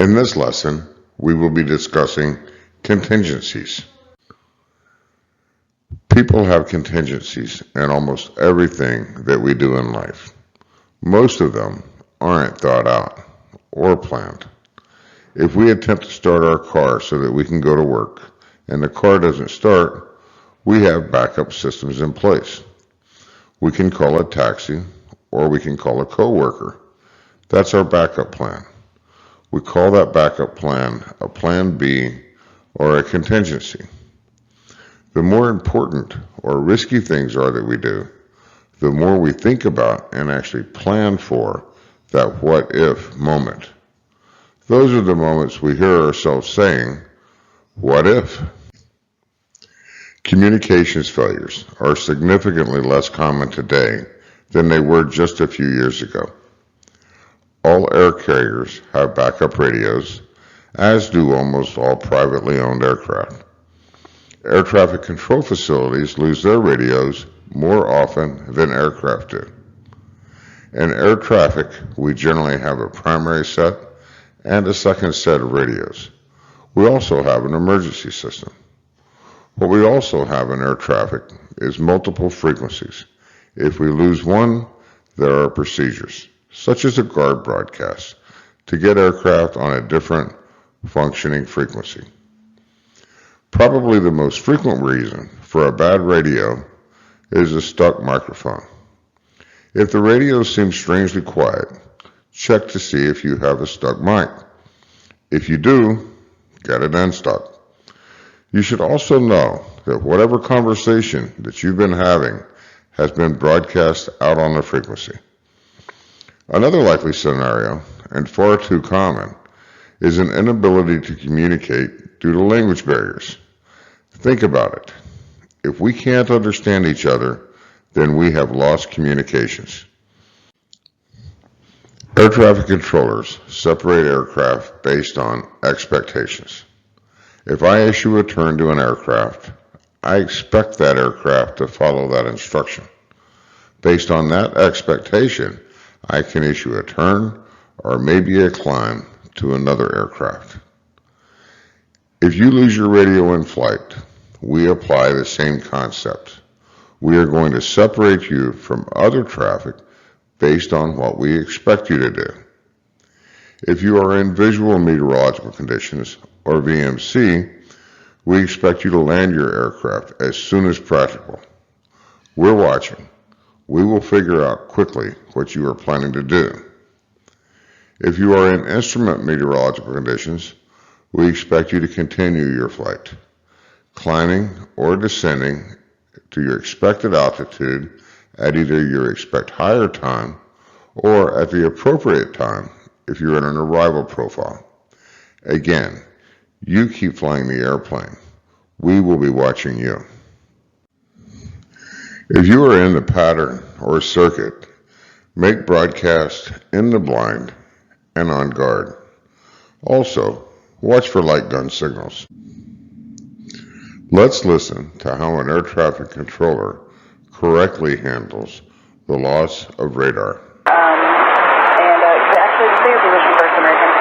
In this lesson, we will be discussing contingencies. People have contingencies in almost everything that we do in life. Most of them aren't thought out or planned. If we attempt to start our car so that we can go to work and the car doesn't start, we have backup systems in place. We can call a taxi or we can call a coworker. That's our backup plan. We call that backup plan a plan B or a contingency. The more important or risky things are that we do, the more we think about and actually plan for that what if moment. Those are the moments we hear ourselves saying, what if? Communications failures are significantly less common today than they were just a few years ago. All air carriers have backup radios, as do almost all privately owned aircraft. Air traffic control facilities lose their radios more often than aircraft do. In air traffic, we generally have a primary set and a second set of radios. We also have an emergency system. What we also have in air traffic is multiple frequencies. If we lose one, there are procedures, such as a guard broadcast, to get aircraft on a different functioning frequency. Probably the most frequent reason for a bad radio is a stuck microphone. If the radio seems strangely quiet, check to see if you have a stuck mic. If you do, get it unstuck. You should also know that whatever conversation that you've been having has been broadcast out on the frequency. Another likely scenario, and far too common, is an inability to communicate due to language barriers. Think about it. If we can't understand each other, then we have lost communications. Air traffic controllers separate aircraft based on expectations. If I issue a turn to an aircraft, I expect that aircraft to follow that instruction. Based on that expectation, I can issue a turn or maybe a climb to another aircraft. If you lose your radio in flight, we apply the same concept. We are going to separate you from other traffic based on what we expect you to do. If you are in visual meteorological conditions, or VMC, we expect you to land your aircraft as soon as practical. We're watching. We will figure out quickly what you are planning to do. If you are in instrument meteorological conditions, we expect you to continue your flight, climbing or descending to your expected altitude at either your expect higher time or at the appropriate time if you're in an arrival profile. Again, you keep flying the airplane. We will be watching you. If you are in the pattern or circuit, make broadcast in the blind and on guard. Also, watch for light gun signals. Let's listen to how an air traffic controller correctly handles the loss of radar. Actually, stay your position first, American.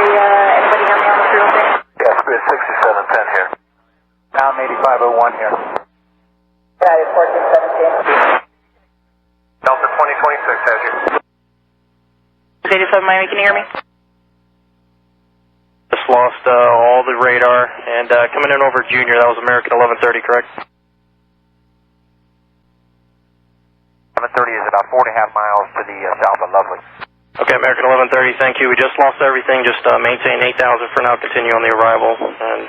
Anybody hear me on the 306? Yeah, Spirit 6710 here. Pound 8501 here. Yeah, it's 1417. Delta 2026 has you. 87 Miami, can you hear me? Just lost all the radar, and coming in over Junior, that was American 1130, correct? 1130 is about 4.5 miles to the south of Lovely. Okay, American 1130, thank you. We just lost everything. Just maintain 8,000 for now, continue on the arrival, and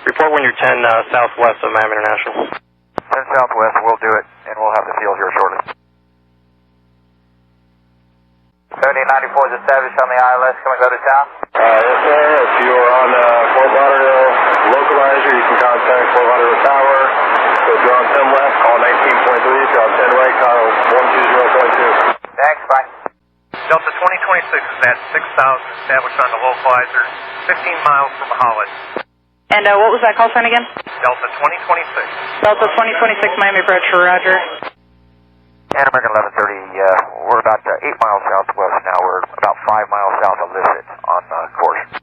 report when you're 10 southwest of Miami International. 10 southwest, we'll do it, and we'll have the field here shortly. 3094 is established on the ILS. Can we go to town? Yes, sir. If you are on Fort Lauderdale localizer, you can contact Fort Lauderdale Tower. If you're on 10 left, call 19.3. If you're on 10 right, call 120.2. Thanks, bye. Delta 2026 is at 6,000, established on the localizer, 15 miles from Holland. And what was that call sign again? Delta 2026. Delta 2026 Miami approach, Roger. And American 1130, we're about 8 miles southwest now. We're about 5 miles south of Lisset on course.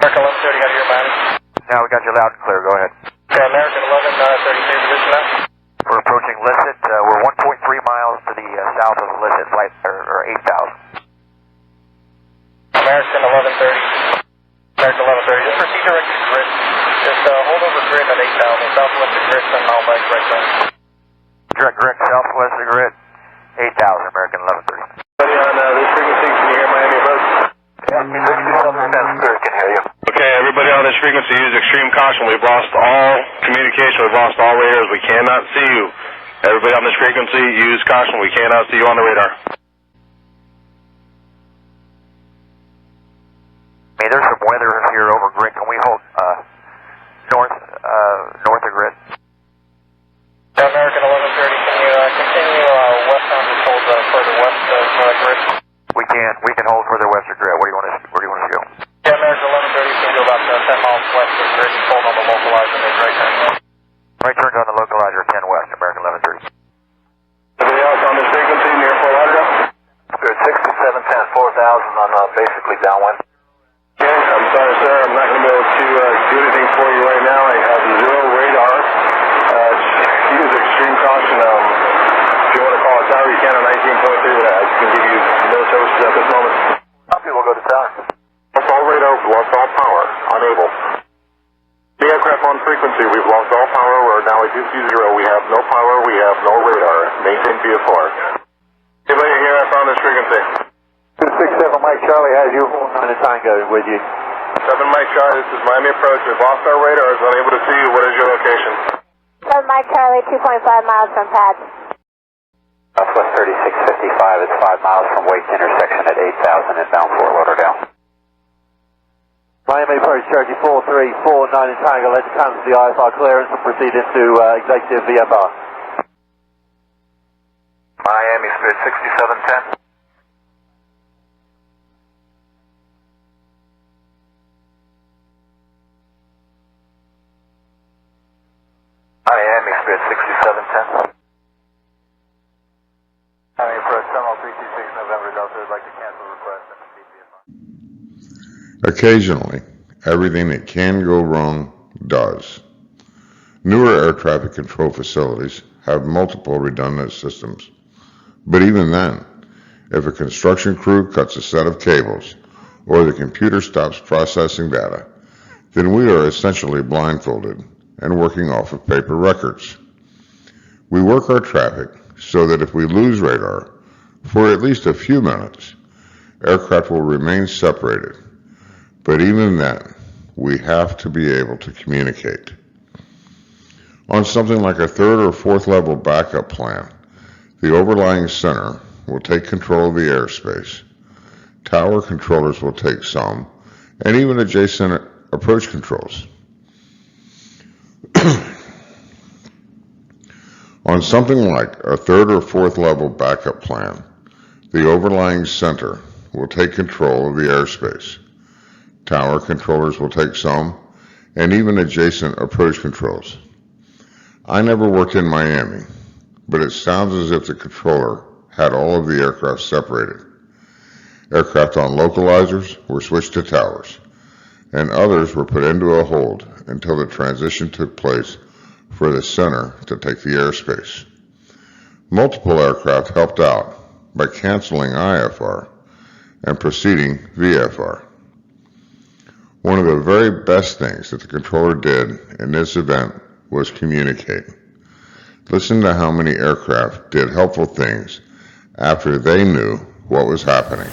American 1130, got your mileage. Now we got you loud and clear. Go ahead. Okay, American 1133, position now. We're approaching Lisset. We're 1.3 miles to the south of Lisset, flight or 8,000. American 1130. American 1130. Just proceed direct to grid. Just hold over grid at 8,000. Southwest of grid, 10 mile back right turn. Direct grid, southwest of grid, 8,000, American 1130. Buddy, on this frequency, can you hear Miami approach? Yeah, 67 Spirit can hear you. Okay, everybody on this frequency, use extreme caution. We've lost all communication. We've lost all radars. We cannot see you. Everybody on this frequency, use caution. We cannot see you on the radar. Hey, there's some weather here over grid. Can we hold north of grid? American 1130, can you continue westbound, just hold further west of grid? We can hold further west of grid. Where do you want us to go? Yeah, American 1130, can go about 10 miles west of grid and hold on the localizer, make right turn. Right turns on the localizer, 10 west, American 1130. Anybody else on this frequency near Fort Lauderdale? Spirit 6710, 4,000 on basically downwind. Okay, I'm sorry, sir. I'm not going to be able to do anything for you right now. I have 0 radar. Use extreme caution. If you want to call a tower, you can on 19.3. I can give you no services at this moment. Copy, we'll go to tower. Lost all radar, lost all power, unable. The aircraft on frequency, we've lost all power. We're now at UC0. We have no power, we have no radar. Maintain VFR. Anybody hear us on this frequency? 267 Mike Charlie has you on the Tango with you. 7 Mike Charlie, this is Miami Approach. We've lost our radars, unable to see you. What is your location? 7 Mike Charlie, 2.5 miles from pad. Southwest 3655, it's 5 miles from Wake intersection at 8,000 inbound Fort Lauderdale. Miami Approach, Cherokee 4349 in Tango, let's cancel the IFR clearance and proceed into executive VFR. Miami Spirit 6710. Miami Spirit 6710. Miami Approach, Terminal 326 November Delta, would like to cancel request and proceed VFR. Occasionally, everything that can go wrong does. Newer air traffic control facilities have multiple redundant systems. But even then, if a construction crew cuts a set of cables or the computer stops processing data, then we are essentially blindfolded and working off of paper records. We work our traffic so that if we lose radar for at least a few minutes, aircraft will remain separated. But even then, we have to be able to communicate. On something like a 3rd or 4th level backup plan, the overlying center will take control of the airspace. Tower controllers will take some, and even adjacent approach controls. On something like a 3rd or 4th level backup plan, the overlying center will take control of the airspace. Tower controllers will take some, and even adjacent approach controls. I never worked in Miami, but it sounds as if the controller had all of the aircraft separated. Aircraft on localizers were switched to towers, and others were put into a hold until the transition took place for the center to take the airspace. Multiple aircraft helped out by canceling IFR and proceeding VFR. One of the very best things that the controller did in this event was communicate. Listen to how many aircraft did helpful things after they knew what was happening.